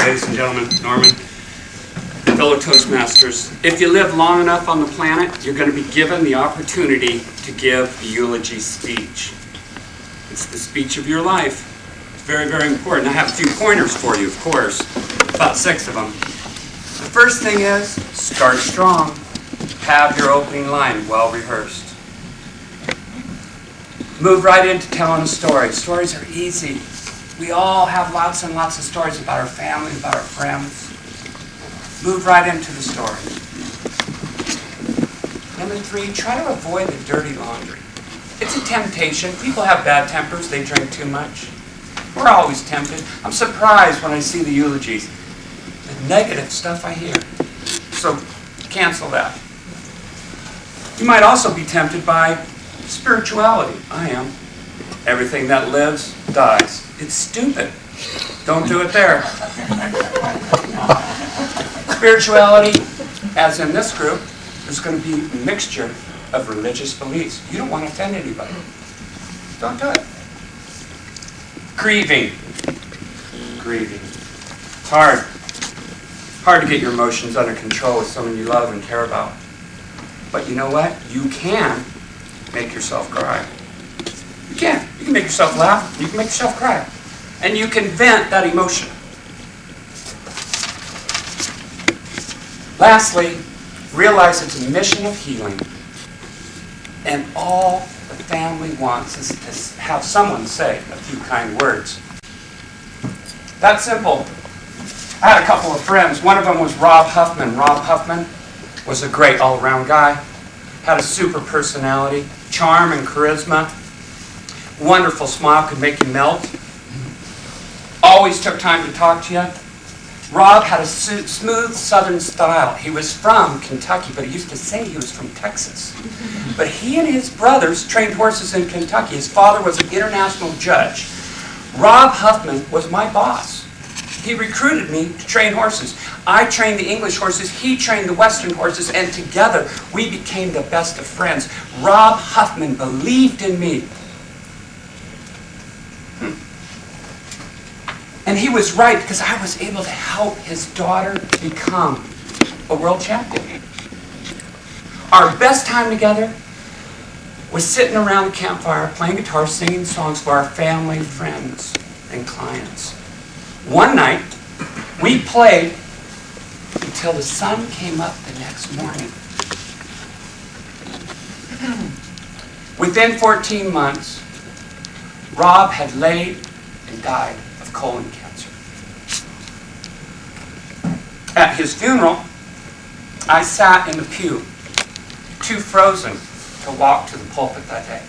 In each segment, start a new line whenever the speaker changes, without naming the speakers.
ladies and gentlemen, Norman, fellow Toastmasters. If you live long enough on the planet, you're going to be given the opportunity to give the eulogy speech. It's the speech of your life. It's very, very important. I have a few pointers for you, of course, about 6 of them. The first thing is, start strong. Have your opening line well rehearsed. Move right into telling a story. Stories are easy. We all have lots and lots of stories about our family, about our friends. Move right into the story. Number 3, try to avoid the dirty laundry. It's a temptation. People have bad tempers. They drink too much. We're always tempted. I'm surprised when I see the eulogies. The negative stuff I hear. So cancel that. You might also be tempted by spirituality. I am. Everything that lives dies. It's stupid. Don't do it there. Spirituality, as in this group, is going to be a mixture of religious beliefs. You don't want to offend anybody. Don't do it. Grieving. It's hard. Hard to get your emotions under control with someone you love and care about. But you know what? You can make yourself cry. You can. You can make yourself laugh. You can make yourself cry. And you can vent that emotion. Lastly, realize it's a mission of healing. And all the family wants is to have someone say a few kind words. That's simple. I had a couple of friends. One of them was Rob Huffman. Rob Huffman was a great all-around guy. Had a super personality, charm and charisma. Wonderful smile, could make you melt. Always took time to talk to you. Rob had a smooth southern style. He was from Kentucky, but he used to say he was from Texas. But he and his brothers trained horses in Kentucky. His father was an international judge. Rob Huffman was my boss. He recruited me to train horses. I trained the English horses, he trained the Western horses, and together we became the best of friends. Rob Huffman believed in me. And he was right, because I was able to help his daughter become a world champion. Our best time together was sitting around the campfire, playing guitar, singing songs for our family, friends, and clients. One night, we played until the sun came up the next morning. Within 14 months, Rob had laid and died of colon cancer. At his funeral, I sat in the pew, too frozen to walk to the pulpit that day.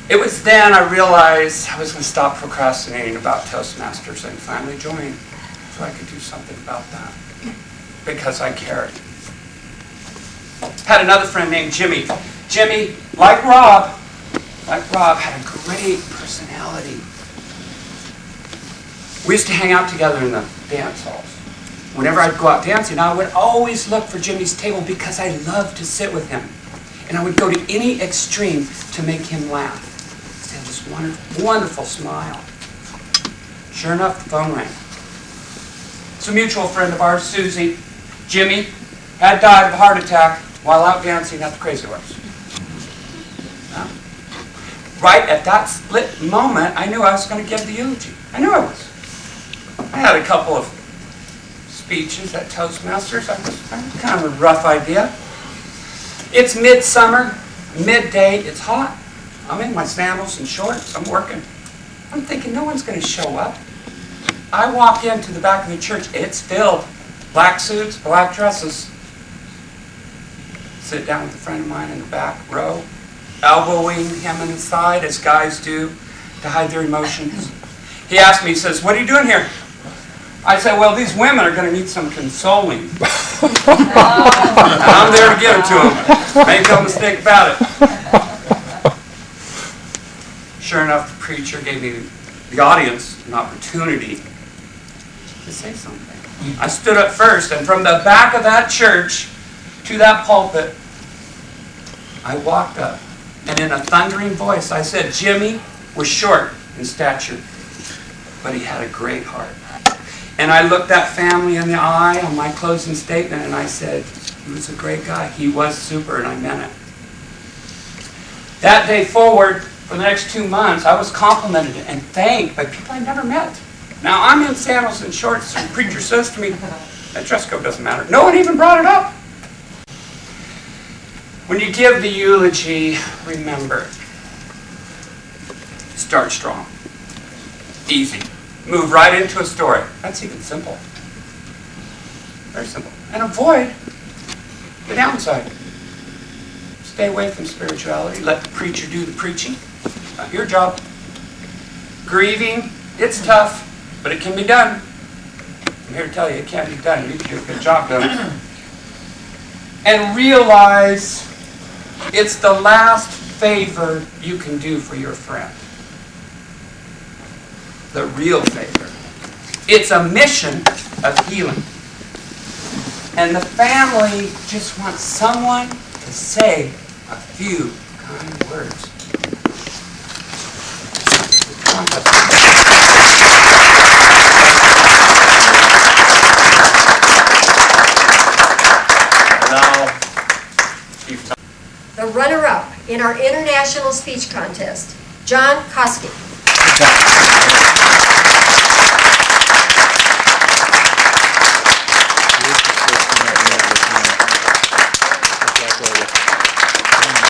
It was then I realized I was going to stop procrastinating about Toastmasters and finally join so I could do something about that because I cared. Had another friend named Jimmy. Jimmy, like Rob, had a great personality. We used to hang out together in the dance halls. Whenever I'd go out dancing, I would always look for Jimmy's table because I loved to sit with him. And I would go to any extreme to make him laugh. He had this wonderful smile. Sure enough, the phone rang. It's a mutual friend of ours, Susie. Jimmy had died of a heart attack while out dancing at the Crazy Horse. Right at that split moment, I knew I was going to give the eulogy. I knew I was. I had a couple of speeches at Toastmasters. I had kind of a rough idea. It's midsummer, midday, it's hot. I'm in my sandals and shorts, I'm working. I'm thinking no one's going to show up. I walk into the back of the church, it's filled. Black suits, black dresses. Sit down with a friend of mine in the back row, elbowing him in the side, as guys do, to hide their emotions. He asked me, he says, "What are you doing here?" I said, "Well, these women are going to need some consoling." And I'm there to give it to them. Make no mistake about it. Sure enough, the preacher gave me, the audience, an opportunity to say something. I stood up first, and from the back of that church to that pulpit, I walked up, and in a thundering voice, I said, Jimmy was short in stature. but he had a great heart. And I looked that family in the eye on my closing statement, and I said, he was a great guy. He was super, and I meant it. That day forward, for the next 2 months, I was complimented and thanked by people I never met. Now, I'm in sandals and shorts, and the preacher says to me, that dress code doesn't matter. No one even brought it up. When you give the eulogy, remember, start strong. Easy. Move right into a story. That's even simple. Very simple. And avoid the downside. Stay away from spirituality. Let the preacher do the preaching. It's not your job. Grieving, it's tough, but it can be done. I'm here to tell you, it can be done. You can do a good job done. And realize it's the last favor you can do for your friend. The real favor. It's a mission of healing. And the family just wants someone to say a few kind words.
The runner-up in our international speech contest, John Koscki.